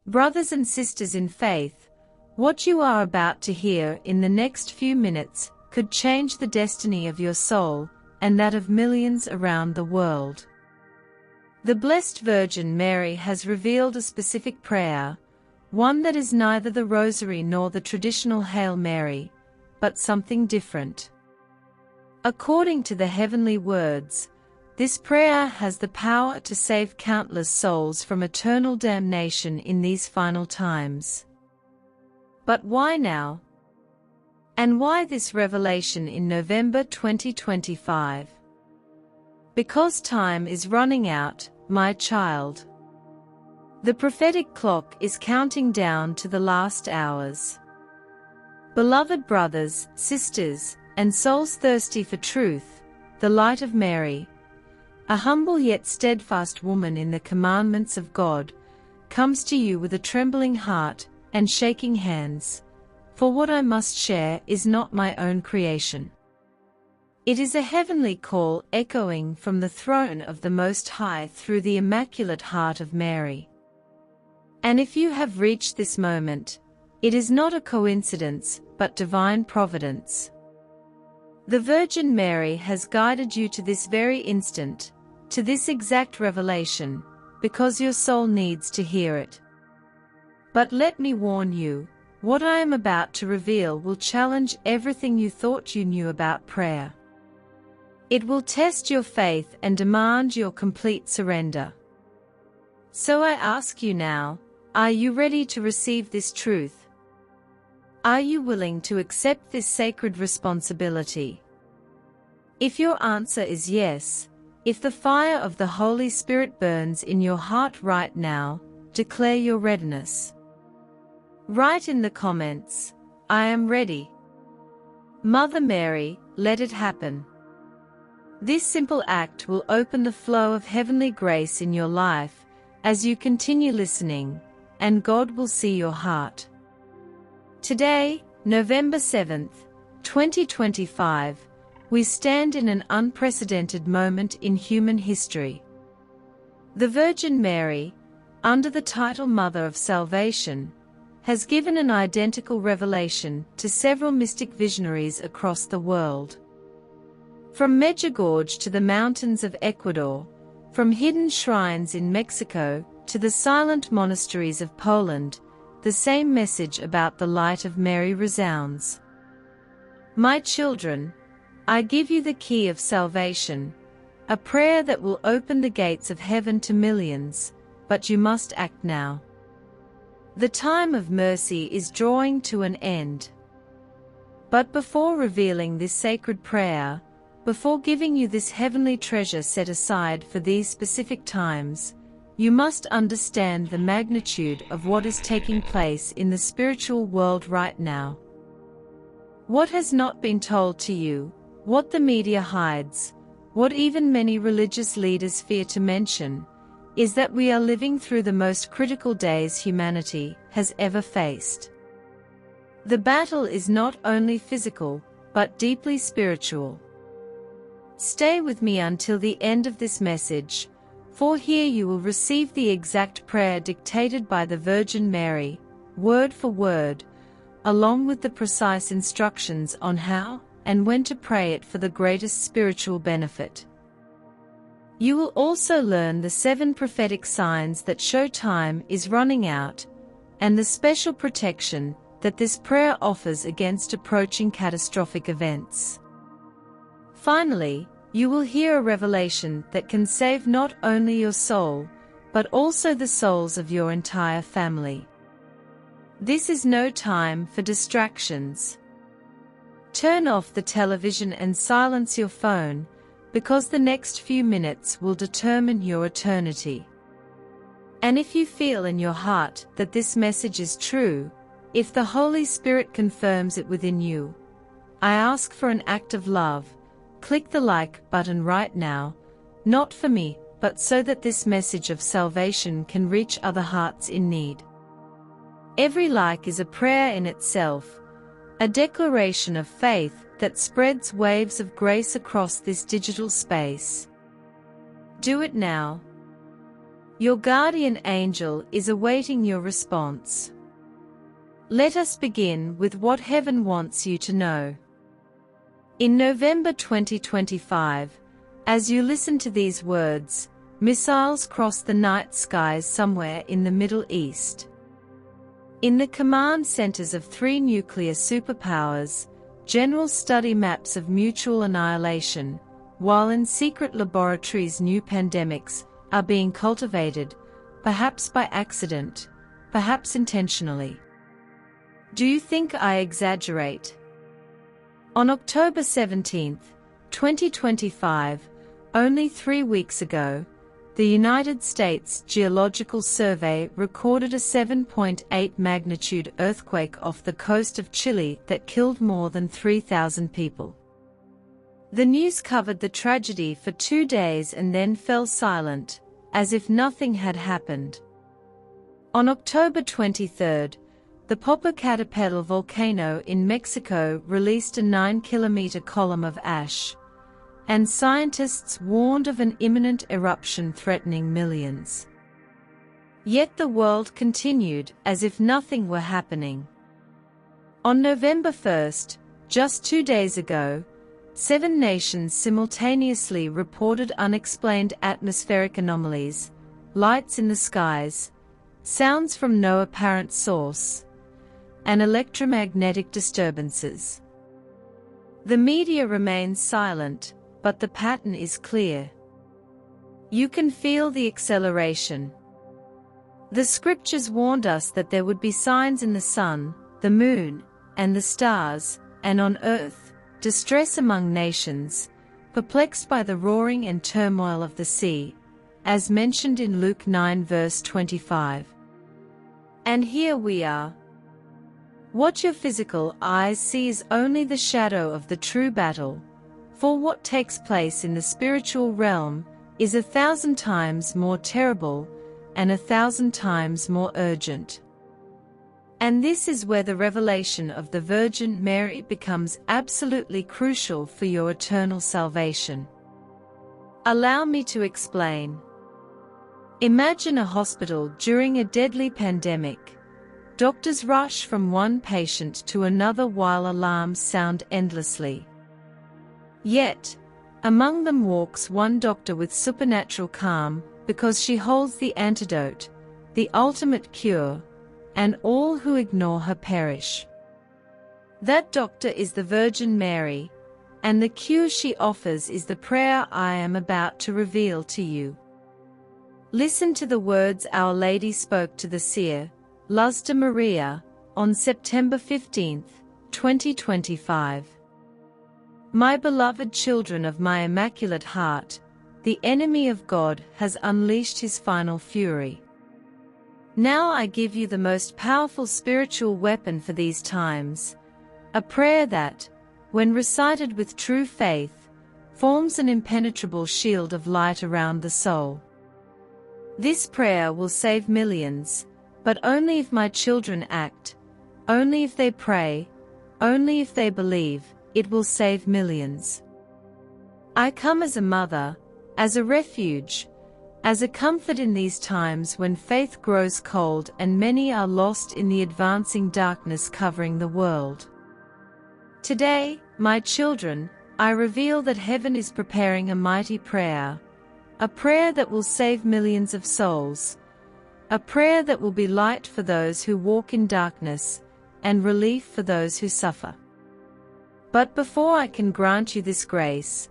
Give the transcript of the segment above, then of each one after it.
Brothers and sisters in faith, what you are about to hear in the next few minutes could change the destiny of your soul and that of millions around the world. The Blessed Virgin Mary has revealed a specific prayer, one that is neither the Rosary nor the traditional Hail Mary, but something different. According to the heavenly words, this prayer has the power to save countless souls from eternal damnation in these final times. But why now? And why this revelation in November 2025? Because time is running out, my child. The prophetic clock is counting down to the last hours. Beloved brothers, sisters, and souls thirsty for truth, the light of Mary, a humble yet steadfast woman in the commandments of God, comes to you with a trembling heart and shaking hands, for what I must share is not my own creation. It is a heavenly call echoing from the throne of the Most High through the Immaculate Heart of Mary. And if you have reached this moment, it is not a coincidence, but divine providence. The Virgin Mary has guided you to this very instant, to this exact revelation, because your soul needs to hear it. But let me warn you, what I am about to reveal will challenge everything you thought you knew about prayer. It will test your faith and demand your complete surrender. So I ask you now, are you ready to receive this truth? Are you willing to accept this sacred responsibility? If your answer is yes, if the fire of the Holy Spirit burns in your heart right now, declare your readiness. Write in the comments, I am ready. Mother Mary, let it happen. This simple act will open the flow of heavenly grace in your life as you continue listening, and God will see your heart. Today, November 7th, 2025, we stand in an unprecedented moment in human history. The Virgin Mary, under the title Mother of Salvation, has given an identical revelation to several mystic visionaries across the world. From Medjugorje to the mountains of Ecuador, from hidden shrines in Mexico to the silent monasteries of Poland, the same message about the light of Mary resounds. My children, I give you the key of salvation, a prayer that will open the gates of heaven to millions, but you must act now. The time of mercy is drawing to an end. But before revealing this sacred prayer, before giving you this heavenly treasure set aside for these specific times, you must understand the magnitude of what is taking place in the spiritual world right now. What has not been told to you, what the media hides, what even many religious leaders fear to mention, is that we are living through the most critical days humanity has ever faced. The battle is not only physical, but deeply spiritual. Stay with me until the end of this message, for here you will receive the exact prayer dictated by the Virgin Mary, word for word, along with the precise instructions on how and when to pray it for the greatest spiritual benefit. You will also learn the 7 prophetic signs that show time is running out, and the special protection that this prayer offers against approaching catastrophic events. Finally, you will hear a revelation that can save not only your soul, but also the souls of your entire family. This is no time for distractions. Turn off the television and silence your phone, because the next few minutes will determine your eternity. And if you feel in your heart that this message is true, if the Holy Spirit confirms it within you, I ask for an act of love. Click the like button right now, not for me, but so that this message of salvation can reach other hearts in need. Every like is a prayer in itself, a declaration of faith that spreads waves of grace across this digital space. Do it now. Your guardian angel is awaiting your response. Let us begin with what heaven wants you to know. In November 2025, as you listen to these words, missiles cross the night skies somewhere in the Middle East. In the command centers of 3 nuclear superpowers, generals study maps of mutual annihilation, while in secret laboratories new pandemics are being cultivated, perhaps by accident, perhaps intentionally. Do you think I exaggerate? On October 17, 2025, only 3 weeks ago, the United States Geological Survey recorded a 7.8 magnitude earthquake off the coast of Chile that killed more than 3,000 people. The news covered the tragedy for 2 days and then fell silent, as if nothing had happened. On October 23, the Popocatépetl volcano in Mexico released a 9-kilometer column of ash, and scientists warned of an imminent eruption threatening millions. Yet the world continued as if nothing were happening. On November 1, just 2 days ago, 7 nations simultaneously reported unexplained atmospheric anomalies, lights in the skies, sounds from no apparent source, and electromagnetic disturbances. The media remains silent, but the pattern is clear. You can feel the acceleration. The scriptures warned us that there would be signs in the sun, the moon, and the stars, and on earth, distress among nations, perplexed by the roaring and turmoil of the sea, as mentioned in Luke 9 verse 25. And here we are. What your physical eyes see is only the shadow of the true battle, for what takes place in the spiritual realm is 1,000 times more terrible and 1,000 times more urgent. And this is where the revelation of the Virgin Mary becomes absolutely crucial for your eternal salvation. Allow me to explain. Imagine a hospital during a deadly pandemic. Doctors rush from one patient to another while alarms sound endlessly. Yet, among them walks one doctor with supernatural calm, because she holds the antidote, the ultimate cure, and all who ignore her perish. That doctor is the Virgin Mary, and the cure she offers is the prayer I am about to reveal to you. Listen to the words Our Lady spoke to the seer, Luz de Maria, on September 15, 2025. My beloved children of my Immaculate Heart, the enemy of God has unleashed his final fury. Now I give you the most powerful spiritual weapon for these times, a prayer that, when recited with true faith, forms an impenetrable shield of light around the soul. This prayer will save millions, but only if my children act, only if they pray, only if they believe, it will save millions. I come as a mother, as a refuge, as a comfort in these times when faith grows cold and many are lost in the advancing darkness covering the world. Today, my children, I reveal that heaven is preparing a mighty prayer, a prayer that will save millions of souls, a prayer that will be light for those who walk in darkness, and relief for those who suffer. But before I can grant you this grace,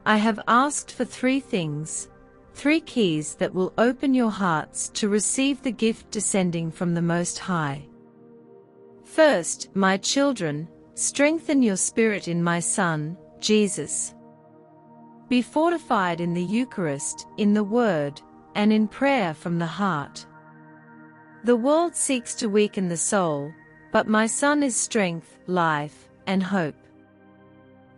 I have asked for 3 things, 3 keys that will open your hearts to receive the gift descending from the Most High. First, my children, strengthen your spirit in my Son, Jesus. Be fortified in the Eucharist, in the Word, and in prayer from the heart. The world seeks to weaken the soul, but my Son is strength, life, and hope.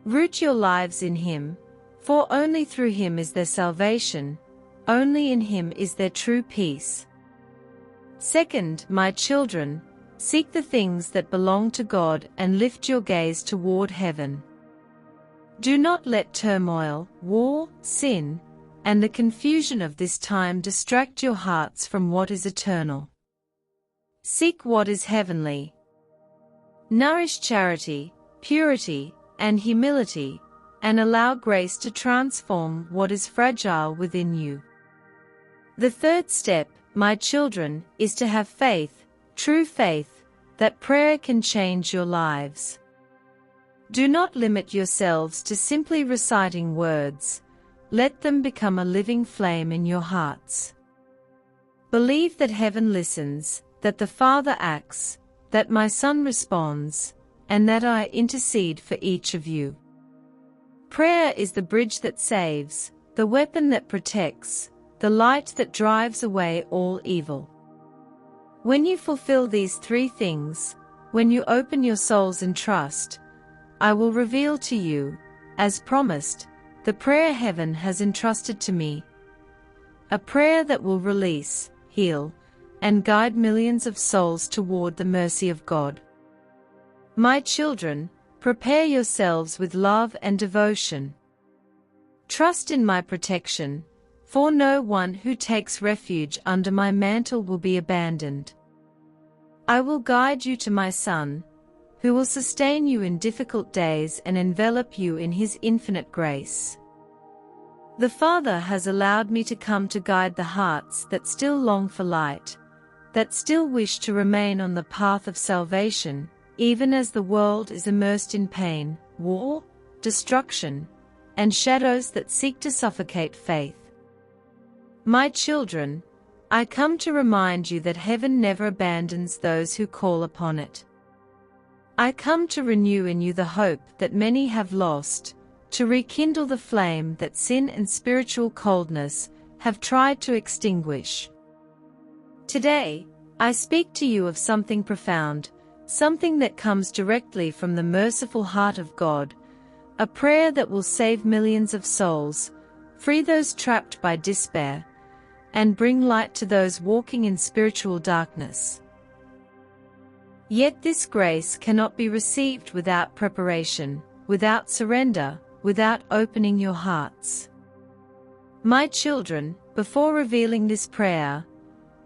Root your lives in Him, for only through Him is there salvation, only in Him is there true peace. Second, my children, seek the things that belong to God and lift your gaze toward heaven. Do not let turmoil, war, sin, and the confusion of this time distract your hearts from what is eternal. Seek what is heavenly. Nourish charity, purity, and humility, and allow grace to transform what is fragile within you. The third step, my children, is to have faith, true faith, that prayer can change your lives. Do not limit yourselves to simply reciting words. Let them become a living flame in your hearts. Believe that heaven listens, that the Father acts, that my Son responds, and that I intercede for each of you. Prayer is the bridge that saves, the weapon that protects, the light that drives away all evil. When you fulfill these three things, when you open your souls in trust, I will reveal to you, as promised, the prayer heaven has entrusted to me. A prayer that will release, heal, and guide millions of souls toward the mercy of God. My children, prepare yourselves with love and devotion. Trust in my protection, for no one who takes refuge under my mantle will be abandoned. I will guide you to my Son, who will sustain you in difficult days and envelop you in his infinite grace. The Father has allowed me to come to guide the hearts that still long for light, that still wish to remain on the path of salvation, even as the world is immersed in pain, war, destruction, and shadows that seek to suffocate faith. My children, I come to remind you that heaven never abandons those who call upon it. I come to renew in you the hope that many have lost, to rekindle the flame that sin and spiritual coldness have tried to extinguish. Today, I speak to you of something profound, something that comes directly from the merciful heart of God, a prayer that will save millions of souls, free those trapped by despair, and bring light to those walking in spiritual darkness. Yet this grace cannot be received without preparation, without surrender, without opening your hearts. My children, before revealing this prayer,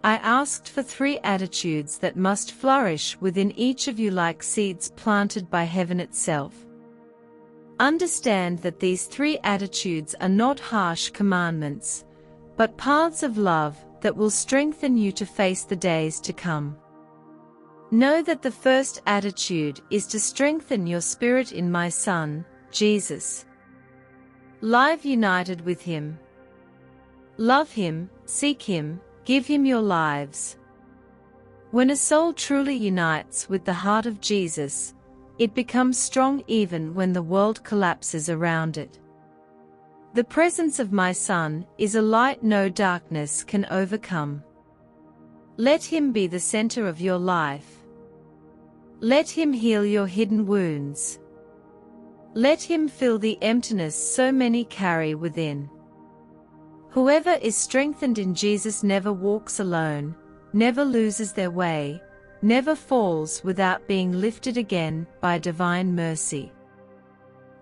I asked for 3 attitudes that must flourish within each of you like seeds planted by heaven itself. Understand that these 3 attitudes are not harsh commandments, but paths of love that will strengthen you to face the days to come. Know that the first attitude is to strengthen your spirit in my Son, Jesus. Live united with him. Love him, seek him, give him your lives. When a soul truly unites with the heart of Jesus, it becomes strong even when the world collapses around it. The presence of my Son is a light no darkness can overcome. Let him be the center of your life. Let him heal your hidden wounds. Let him fill the emptiness so many carry within. Whoever is strengthened in Jesus never walks alone, never loses their way, never falls without being lifted again by divine mercy.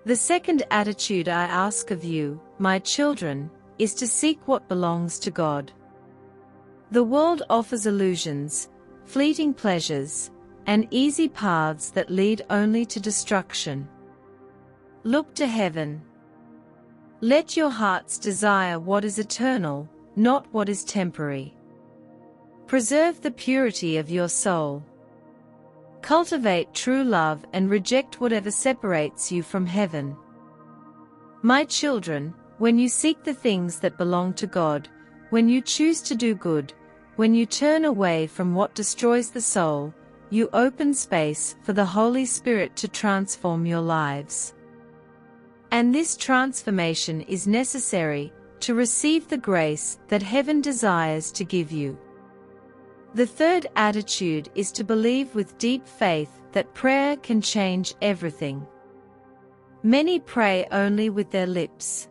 The second attitude I ask of you, my children, is to seek what belongs to God. The world offers illusions, fleeting pleasures, and easy paths that lead only to destruction. Look to heaven. Let your hearts desire what is eternal, not what is temporary. Preserve the purity of your soul. Cultivate true love and reject whatever separates you from heaven. My children, when you seek the things that belong to God, when you choose to do good, when you turn away from what destroys the soul, you open space for the Holy Spirit to transform your lives. And this transformation is necessary to receive the grace that heaven desires to give you. The third attitude is to believe with deep faith that prayer can change everything. Many pray only with their lips.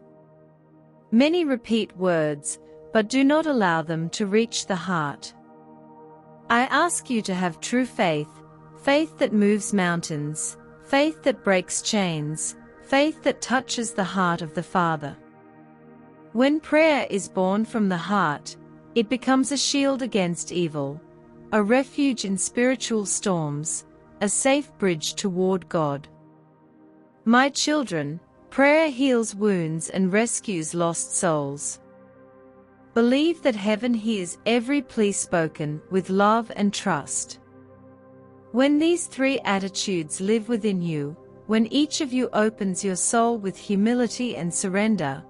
Many repeat words, but do not allow them to reach the heart. I ask you to have true faith, faith that moves mountains, faith that breaks chains, faith that touches the heart of the Father. When prayer is born from the heart, it becomes a shield against evil, a refuge in spiritual storms, a safe bridge toward God. My children, prayer heals wounds and rescues lost souls. Believe that heaven hears every plea spoken with love and trust. When these three attitudes live within you, when each of you opens your soul with humility and surrender,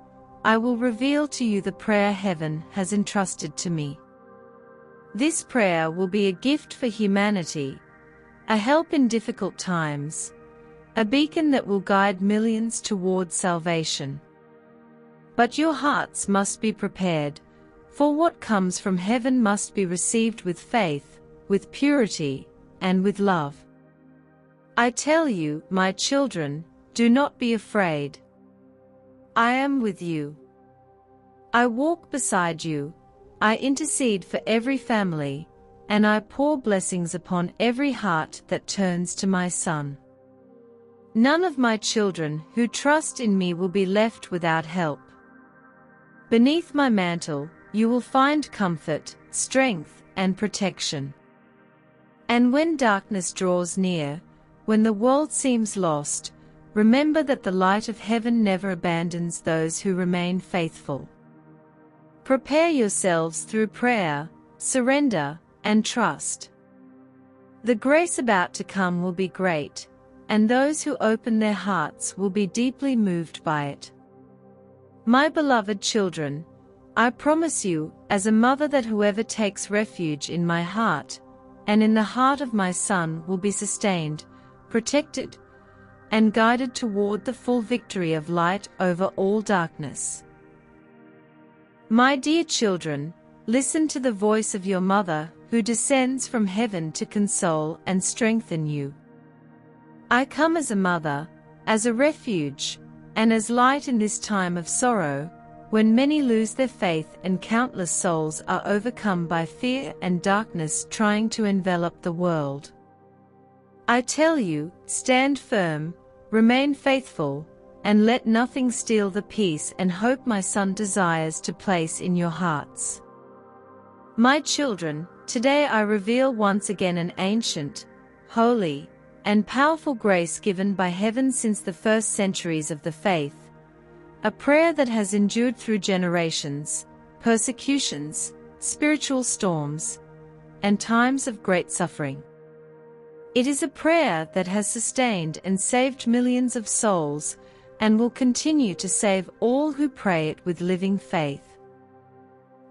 I will reveal to you the prayer heaven has entrusted to me. This prayer will be a gift for humanity, a help in difficult times, a beacon that will guide millions towards salvation. But your hearts must be prepared, for what comes from heaven must be received with faith, with purity, and with love. I tell you, my children, do not be afraid. I am with you. I walk beside you, I intercede for every family, and I pour blessings upon every heart that turns to my Son. None of my children who trust in me will be left without help. Beneath my mantle, you will find comfort, strength, and protection. And when darkness draws near, when the world seems lost, remember that the light of heaven never abandons those who remain faithful. Prepare yourselves through prayer, surrender, and trust. The grace about to come will be great, and those who open their hearts will be deeply moved by it. My beloved children, I promise you, as a mother, that whoever takes refuge in my heart, and in the heart of my Son, will be sustained, protected, and guided toward the full victory of light over all darkness. My dear children, listen to the voice of your mother, who descends from heaven to console and strengthen you. I come as a mother, as a refuge, and as light in this time of sorrow, when many lose their faith and countless souls are overcome by fear and darkness trying to envelop the world. I tell you, stand firm, remain faithful, and let nothing steal the peace and hope my Son desires to place in your hearts. My children, today I reveal once again an ancient, holy, and powerful grace given by heaven since the first centuries of the faith, a prayer that has endured through generations, persecutions, spiritual storms, and times of great suffering. It is a prayer that has sustained and saved millions of souls, and will continue to save all who pray it with living faith.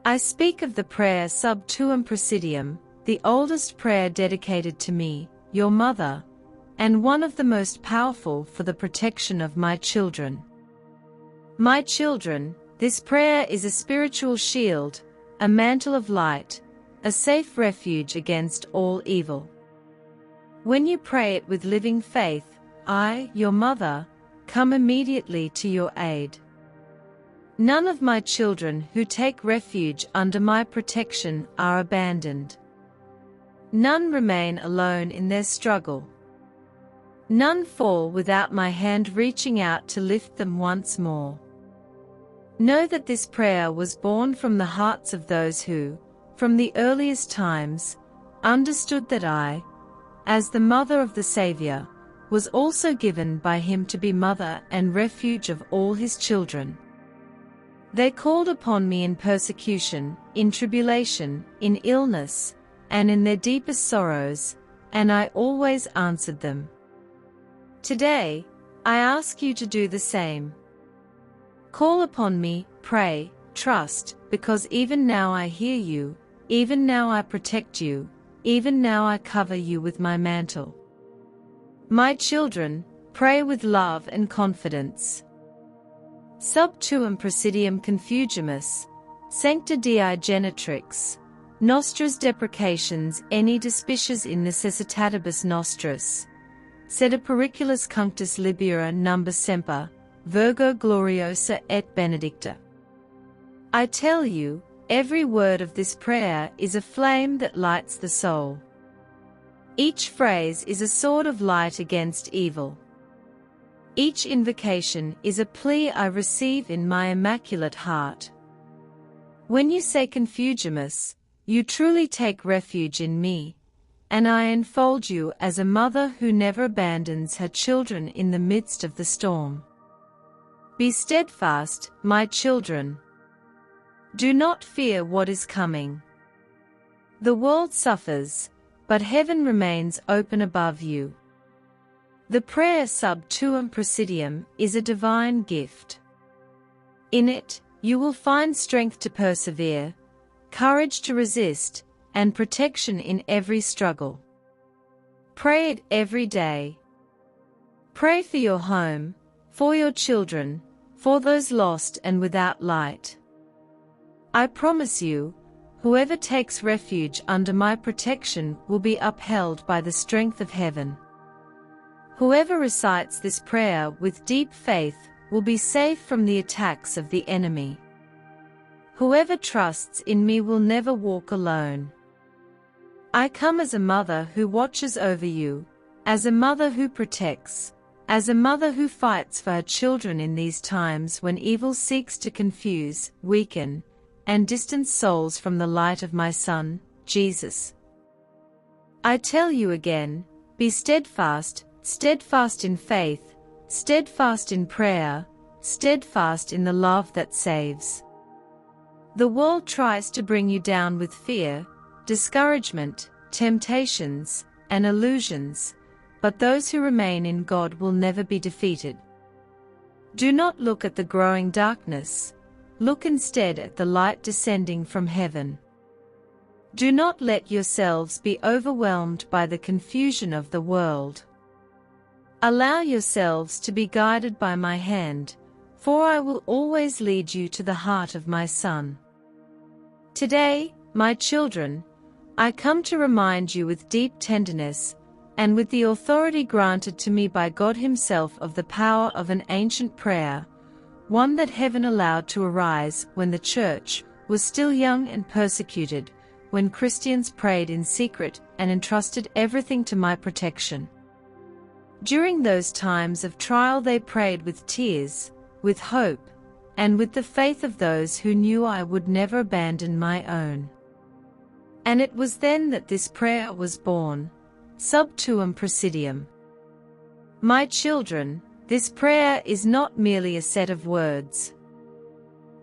I speak of the prayer Sub Tuum Presidium, the oldest prayer dedicated to me, your mother, and one of the most powerful for the protection of my children. My children, this prayer is a spiritual shield, a mantle of light, a safe refuge against all evil. When you pray it with living faith, I, your mother, come immediately to your aid. None of my children who take refuge under my protection are abandoned. None remain alone in their struggle. None fall without my hand reaching out to lift them once more. Know that this prayer was born from the hearts of those who, from the earliest times, understood that I, as the mother of the Savior, was also given by him to be mother and refuge of all his children. They called upon me in persecution, in tribulation, in illness, and in their deepest sorrows, and I always answered them. Today, I ask you to do the same. Call upon me, pray, trust, because even now I hear you, even now I protect you, even now I cover you with my mantle. My children, pray with love and confidence. Sub tuum presidium confugimus, sancta Dei genitrix, nostras deprecations any despicies in necessitatibus nostris, sed a periculus cunctus libera number semper, Virgo gloriosa et benedicta. I tell you, every word of this prayer is a flame that lights the soul. Each phrase is a sword of light against evil. Each invocation is a plea I receive in my immaculate heart. When you say Confugimus, you truly take refuge in me, and I enfold you as a mother who never abandons her children in the midst of the storm. Be steadfast, my children. Do not fear what is coming. The world suffers, but heaven remains open above you. The prayer Sub Tuum Praesidium is a divine gift. In it, you will find strength to persevere, courage to resist, and protection in every struggle. Pray it every day. Pray for your home, for your children, for those lost and without light. I promise you, whoever takes refuge under my protection will be upheld by the strength of heaven. Whoever recites this prayer with deep faith will be safe from the attacks of the enemy. Whoever trusts in me will never walk alone. I come as a mother who watches over you, as a mother who protects, as a mother who fights for her children in these times when evil seeks to confuse, weaken, and distance souls from the light of my Son, Jesus. I tell you again, be steadfast, steadfast in faith, steadfast in prayer, steadfast in the love that saves. The world tries to bring you down with fear, discouragement, temptations, and illusions, but those who remain in God will never be defeated. Do not look at the growing darkness, look instead at the light descending from heaven. Do not let yourselves be overwhelmed by the confusion of the world. Allow yourselves to be guided by my hand, for I will always lead you to the heart of my Son. Today, my children, I come to remind you with deep tenderness, and with the authority granted to me by God Himself of the power of an ancient prayer, one that heaven allowed to arise when the Church was still young and persecuted, when Christians prayed in secret and entrusted everything to my protection. During those times of trial they prayed with tears, with hope, and with the faith of those who knew I would never abandon my own. And it was then that this prayer was born, Sub Tuum Praesidium. My children, this prayer is not merely a set of words.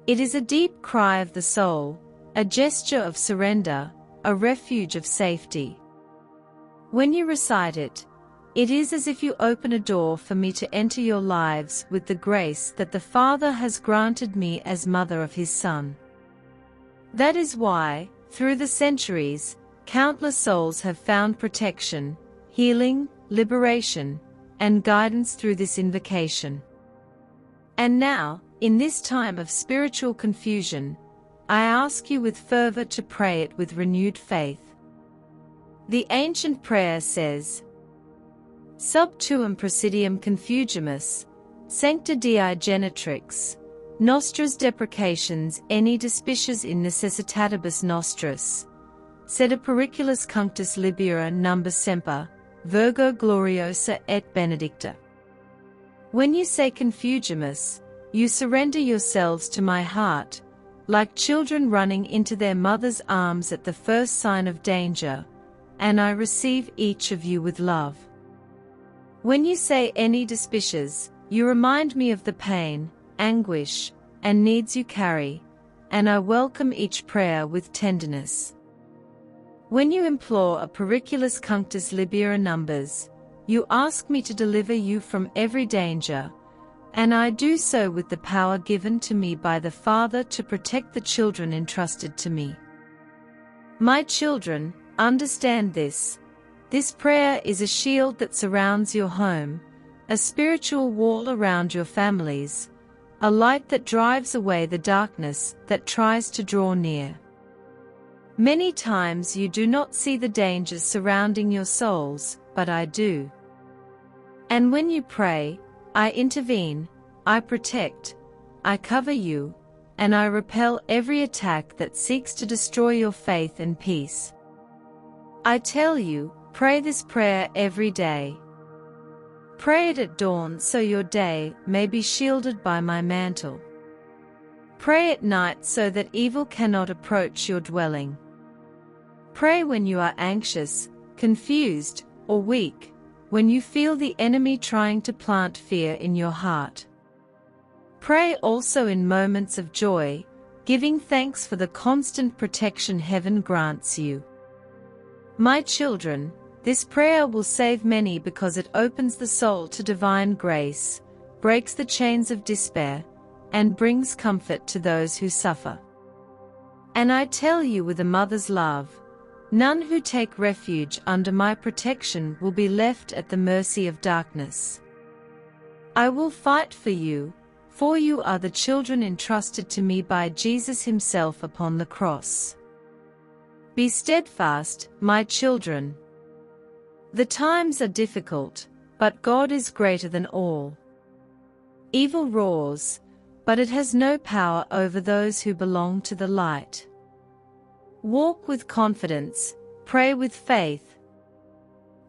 It is a deep cry of the soul, a gesture of surrender, a refuge of safety. When you recite it, it is as if you open a door for me to enter your lives with the grace that the Father has granted me as mother of His Son. That is why, through the centuries, countless souls have found protection, healing, liberation, and guidance through this invocation. And now, in this time of spiritual confusion, I ask you with fervor to pray it with renewed faith. The ancient prayer says, Sub Tuum Praesidium Confugimus, Sancta Dei Genitrix, Nostras deprecations any despicies in necessitatibus nostris, sed a periculus cunctus libera number semper, Virgo gloriosa et benedicta. When you say Confugimus, you surrender yourselves to my heart, like children running into their mother's arms at the first sign of danger, and I receive each of you with love. When you say any despicies, you remind me of the pain, anguish, and needs you carry, and I welcome each prayer with tenderness. When you implore a periculus cunctus libera numbers, you ask me to deliver you from every danger, and I do so with the power given to me by the Father to protect the children entrusted to me. My children, understand this. This prayer is a shield that surrounds your home, a spiritual wall around your families, a light that drives away the darkness that tries to draw near. Many times you do not see the dangers surrounding your souls, but I do. And when you pray, I intervene, I protect, I cover you, and I repel every attack that seeks to destroy your faith and peace. I tell you, pray this prayer every day. Pray it at dawn so your day may be shielded by my mantle. Pray at night so that evil cannot approach your dwelling. Pray when you are anxious, confused, or weak, when you feel the enemy trying to plant fear in your heart. Pray also in moments of joy, giving thanks for the constant protection heaven grants you. My children, this prayer will save many because it opens the soul to divine grace, breaks the chains of despair, and brings comfort to those who suffer. And I tell you with a mother's love, none who take refuge under my protection will be left at the mercy of darkness. I will fight for you are the children entrusted to me by Jesus himself upon the cross. Be steadfast, my children. The times are difficult, but God is greater than all. Evil roars, but it has no power over those who belong to the light. Walk with confidence, pray with faith.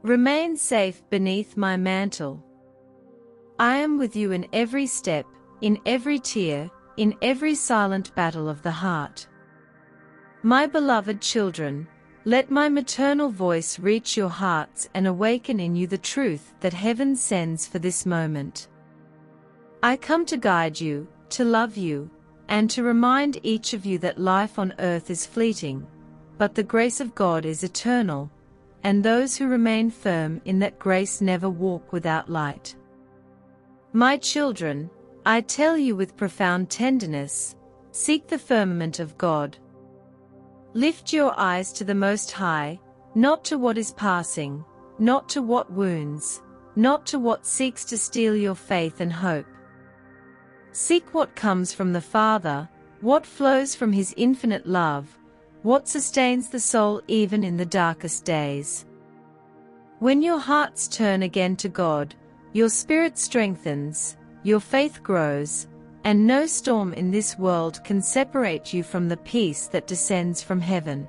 Remain safe beneath my mantle. I am with you in every step, in every tear, in every silent battle of the heart. My beloved children, let my maternal voice reach your hearts and awaken in you the truth that heaven sends for this moment. I come to guide you, to love you, and to remind each of you that life on earth is fleeting, but the grace of God is eternal, and those who remain firm in that grace never walk without light. My children, I tell you with profound tenderness, seek the firmament of God. Lift your eyes to the Most High, not to what is passing, not to what wounds, not to what seeks to steal your faith and hope. Seek what comes from the Father, what flows from His infinite love, what sustains the soul even in the darkest days. When your hearts turn again to God, your spirit strengthens, your faith grows, and no storm in this world can separate you from the peace that descends from heaven.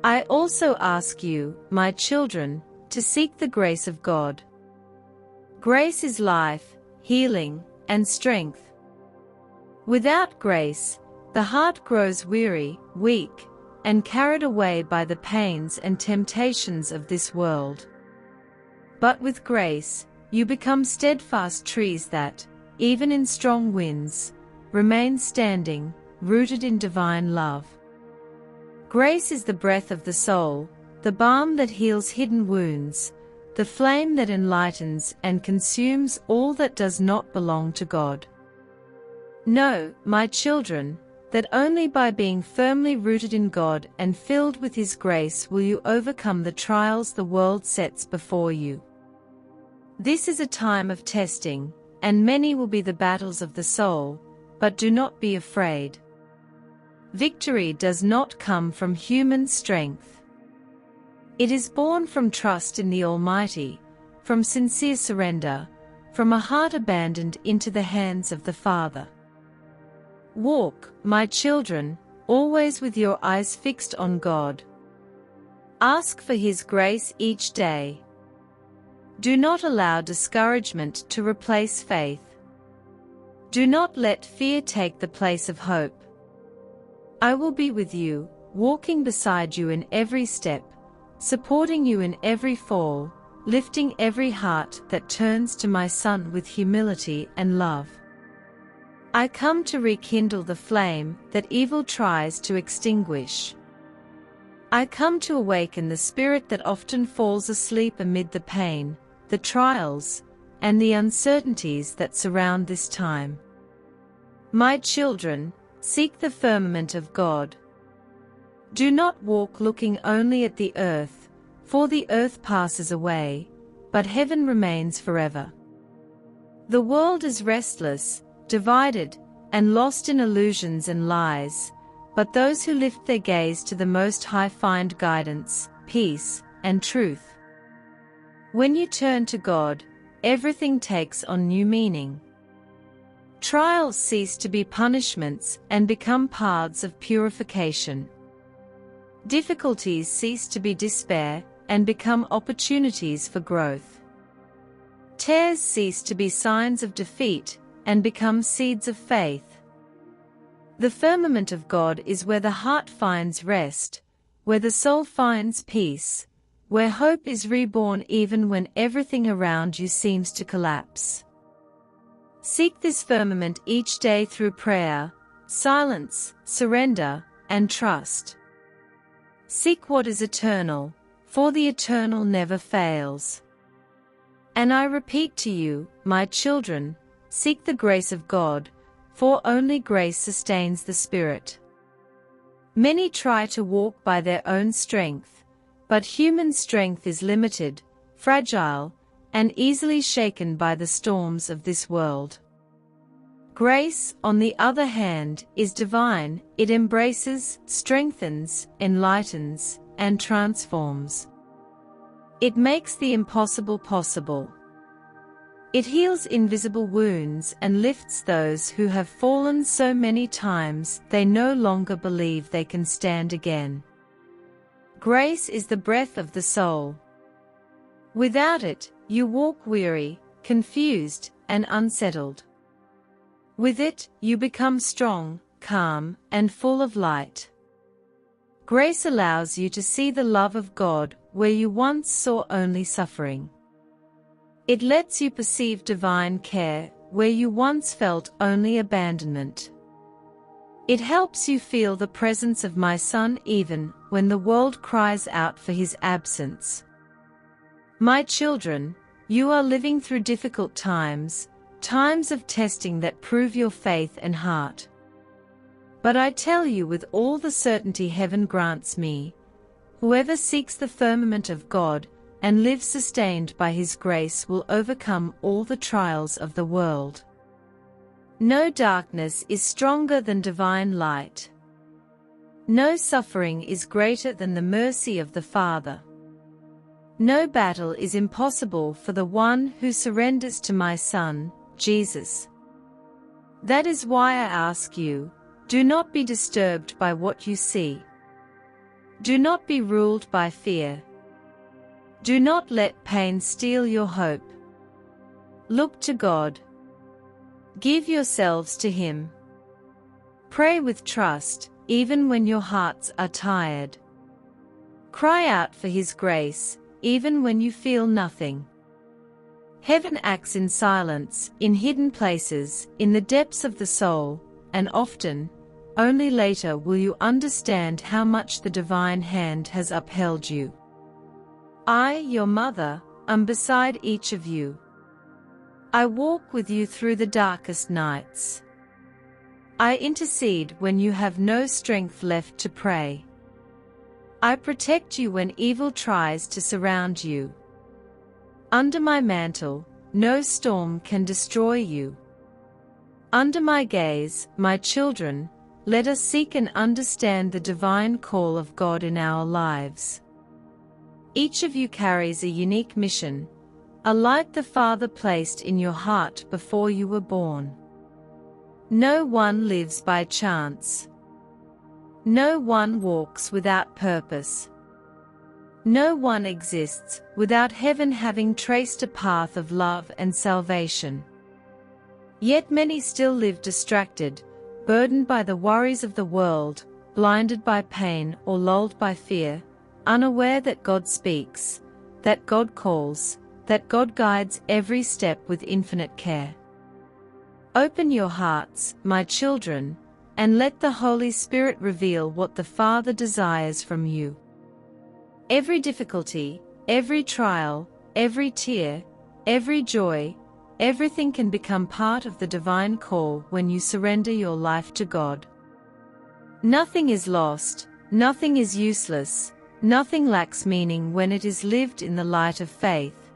I also ask you, my children, to seek the grace of God. Grace is life, healing, and strength. Without grace, the heart grows weary, weak, and carried away by the pains and temptations of this world. But with grace, you become steadfast trees that, even in strong winds, remain standing, rooted in divine love. Grace is the breath of the soul, the balm that heals hidden wounds, the flame that enlightens and consumes all that does not belong to God. Know, my children, that only by being firmly rooted in God and filled with His grace will you overcome the trials the world sets before you. This is a time of testing, and many will be the battles of the soul, but do not be afraid. Victory does not come from human strength. It is born from trust in the Almighty, from sincere surrender, from a heart abandoned into the hands of the Father. Walk, my children, always with your eyes fixed on God. Ask for His grace each day. Do not allow discouragement to replace faith. Do not let fear take the place of hope. I will be with you, walking beside you in every step, supporting you in every fall, lifting every heart that turns to my Son with humility and love. I come to rekindle the flame that evil tries to extinguish. I come to awaken the spirit that often falls asleep amid the pain, the trials, and the uncertainties that surround this time. My children, seek the firmament of God. Do not walk looking only at the earth, for the earth passes away, but heaven remains forever. The world is restless, divided, and lost in illusions and lies, but those who lift their gaze to the Most High find guidance, peace, and truth. When you turn to God, everything takes on new meaning. Trials cease to be punishments and become paths of purification. Difficulties cease to be despair and become opportunities for growth. tears cease to be signs of defeat and become seeds of faith. The firmament of God is where the heart finds rest, where the soul finds peace, where hope is reborn even when everything around you seems to collapse. Seek this firmament each day through prayer, silence, surrender, and trust. Seek what is eternal, for the eternal never fails. And I repeat to you, my children, seek the grace of God, for only grace sustains the spirit. Many try to walk by their own strength, but human strength is limited, fragile, and easily shaken by the storms of this world. Grace, on the other hand, is divine. It embraces, strengthens, enlightens, and transforms. It makes the impossible possible. It heals invisible wounds and lifts those who have fallen so many times they no longer believe they can stand again. Grace is the breath of the soul. Without it, you walk weary, confused, and unsettled. With it, you become strong, calm, and full of light. Grace allows you to see the love of God where you once saw only suffering. It lets you perceive divine care where you once felt only abandonment. It helps you feel the presence of my Son even when the world cries out for his absence. My children, you are living through difficult times, times of testing that prove your faith and heart. But I tell you with all the certainty heaven grants me, whoever seeks the firmament of God and lives sustained by his grace will overcome all the trials of the world. No darkness is stronger than divine light. No suffering is greater than the mercy of the Father. No battle is impossible for the one who surrenders to my Son, Jesus. That is why I ask you, do not be disturbed by what you see. Do not be ruled by fear. Do not let pain steal your hope. Look to God. Give yourselves to Him. Pray with trust, even when your hearts are tired. Cry out for His grace, even when you feel nothing. Heaven acts in silence, in hidden places, in the depths of the soul, and often, only later will you understand how much the divine hand has upheld you. I, your mother, am beside each of you. I walk with you through the darkest nights. I intercede when you have no strength left to pray. I protect you when evil tries to surround you. Under my mantle, no storm can destroy you. Under my gaze, my children, let us seek and understand the divine call of God in our lives. Each of you carries a unique mission, a light the Father placed in your heart before you were born. No one lives by chance. No one walks without purpose. No one exists without heaven having traced a path of love and salvation. Yet many still live distracted, burdened by the worries of the world, blinded by pain or lulled by fear, unaware that God speaks, that God calls, that God guides every step with infinite care. Open your hearts, my children, and let the Holy Spirit reveal what the Father desires from you. Every difficulty, every trial, every tear, every joy, everything can become part of the divine call when you surrender your life to God. Nothing is lost, nothing is useless, nothing lacks meaning when it is lived in the light of faith.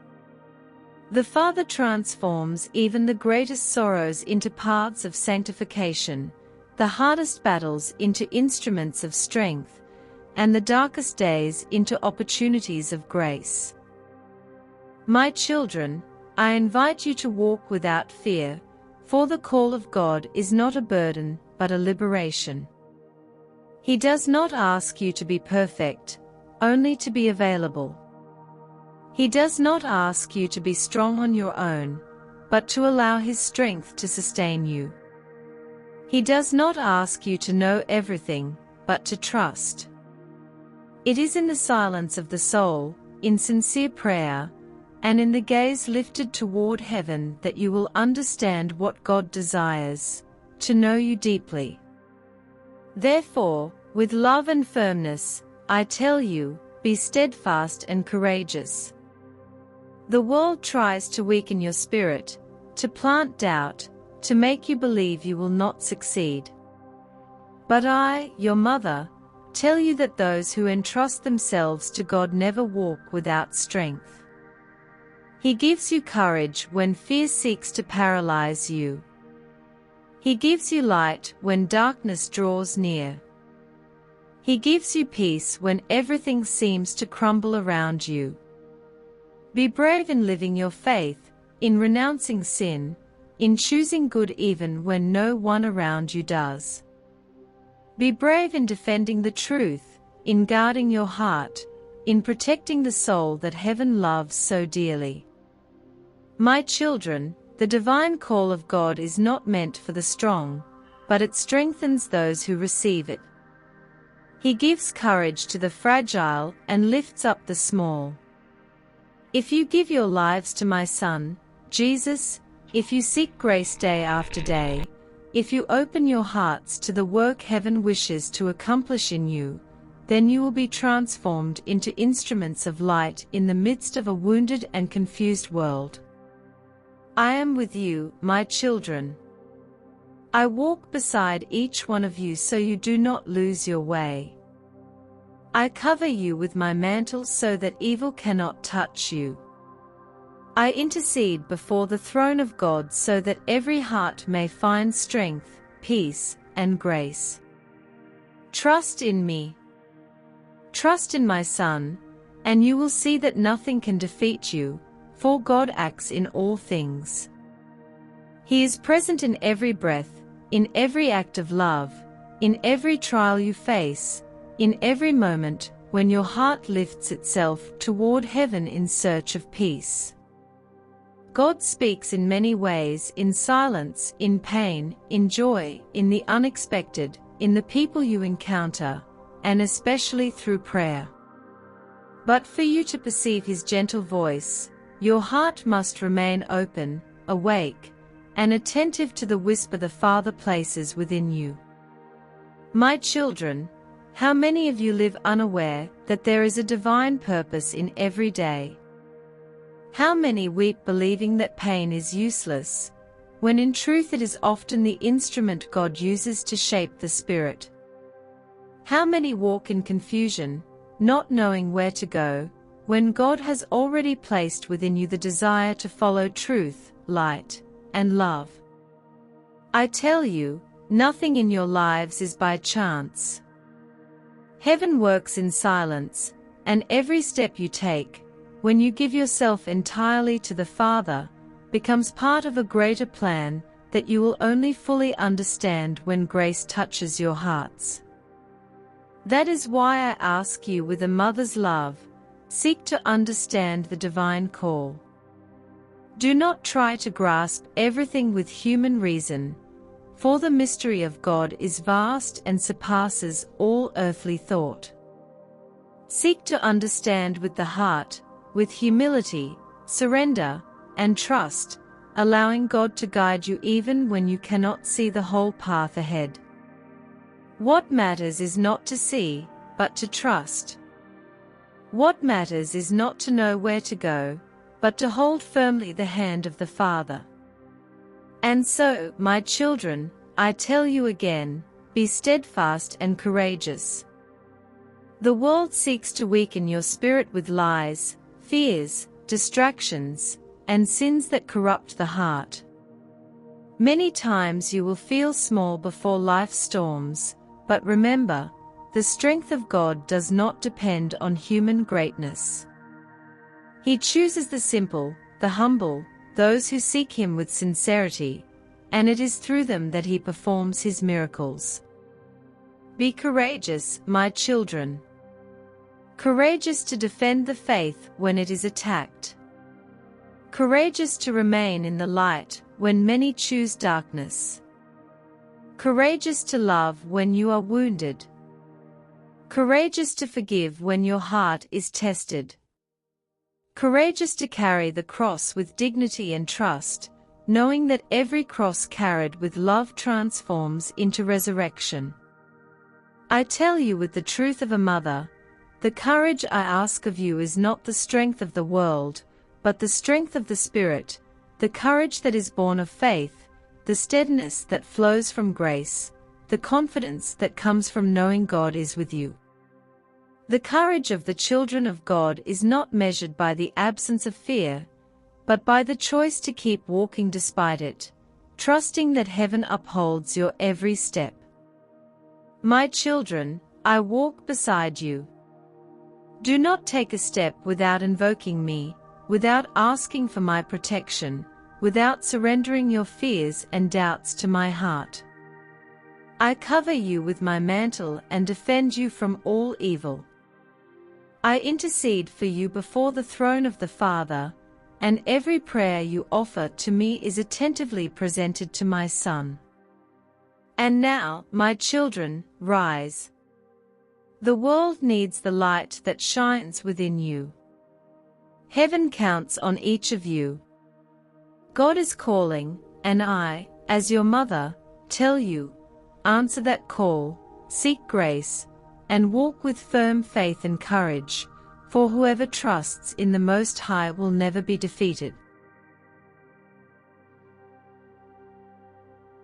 The Father transforms even the greatest sorrows into paths of sanctification, the hardest battles into instruments of strength, and the darkest days into opportunities of grace. My children, I invite you to walk without fear, for the call of God is not a burden, but a liberation. He does not ask you to be perfect, only to be available. He does not ask you to be strong on your own, but to allow His strength to sustain you. He does not ask you to know everything, but to trust. It is in the silence of the soul, in sincere prayer, and in the gaze lifted toward heaven that you will understand what God desires, to know you deeply. Therefore, with love and firmness, I tell you, be steadfast and courageous. The world tries to weaken your spirit, to plant doubt, to make you believe you will not succeed. But I, your mother, tell you that those who entrust themselves to God never walk without strength. He gives you courage when fear seeks to paralyze you. He gives you light when darkness draws near. He gives you peace when everything seems to crumble around you. Be brave in living your faith, in renouncing sin, in choosing good even when no one around you does. Be brave in defending the truth, in guarding your heart, in protecting the soul that heaven loves so dearly. My children, the divine call of God is not meant for the strong, but it strengthens those who receive it. He gives courage to the fragile and lifts up the small. If you give your lives to my Son, Jesus, if you seek grace day after day, if you open your hearts to the work heaven wishes to accomplish in you, then you will be transformed into instruments of light in the midst of a wounded and confused world. I am with you, my children. I walk beside each one of you so you do not lose your way. I cover you with my mantle so that evil cannot touch you. I intercede before the throne of God so that every heart may find strength, peace, and grace. Trust in me. Trust in my Son, and you will see that nothing can defeat you, for God acts in all things. He is present in every breath, in every act of love, in every trial you face, in every moment when your heart lifts itself toward heaven in search of peace. God speaks in many ways, in silence, in pain, in joy, in the unexpected, in the people you encounter, and especially through prayer. But for you to perceive His gentle voice, your heart must remain open, awake, and attentive to the whisper the Father places within you. My children, how many of you live unaware that there is a divine purpose in every day? How many weep believing that pain is useless, when in truth it is often the instrument God uses to shape the spirit? How many walk in confusion, not knowing where to go, when God has already placed within you the desire to follow truth, light, and love? I tell you, nothing in your lives is by chance. Heaven works in silence, and every step you take, when you give yourself entirely to the Father, becomes part of a greater plan that you will only fully understand when grace touches your hearts. That is why I ask you with a mother's love, seek to understand the divine call. Do not try to grasp everything with human reason, for the mystery of God is vast and surpasses all earthly thought. Seek to understand with the heart, with humility, surrender, and trust, allowing God to guide you even when you cannot see the whole path ahead. What matters is not to see, but to trust. What matters is not to know where to go, but to hold firmly the hand of the Father. And so, my children, I tell you again, be steadfast and courageous. The world seeks to weaken your spirit with lies, fears, distractions, and sins that corrupt the heart. Many times you will feel small before life's storms, but remember, the strength of God does not depend on human greatness. He chooses the simple, the humble, those who seek Him with sincerity, and it is through them that He performs His miracles. Be courageous, my children. Courageous to defend the faith when it is attacked. Courageous to remain in the light when many choose darkness. Courageous to love when you are wounded. Courageous to forgive when your heart is tested. Courageous to carry the cross with dignity and trust, knowing that every cross carried with love transforms into resurrection. I tell you with the truth of a mother, the courage I ask of you is not the strength of the world, but the strength of the Spirit, the courage that is born of faith, the steadiness that flows from grace, the confidence that comes from knowing God is with you. The courage of the children of God is not measured by the absence of fear, but by the choice to keep walking despite it, trusting that heaven upholds your every step. My children, I walk beside you. Do not take a step without invoking me, without asking for my protection, without surrendering your fears and doubts to my heart. I cover you with my mantle and defend you from all evil. I intercede for you before the throne of the Father, and every prayer you offer to me is attentively presented to my Son. And now, my children, rise. The world needs the light that shines within you. Heaven counts on each of you. God is calling, and I, as your mother, tell you, answer that call, seek grace, and walk with firm faith and courage, for whoever trusts in the Most High will never be defeated.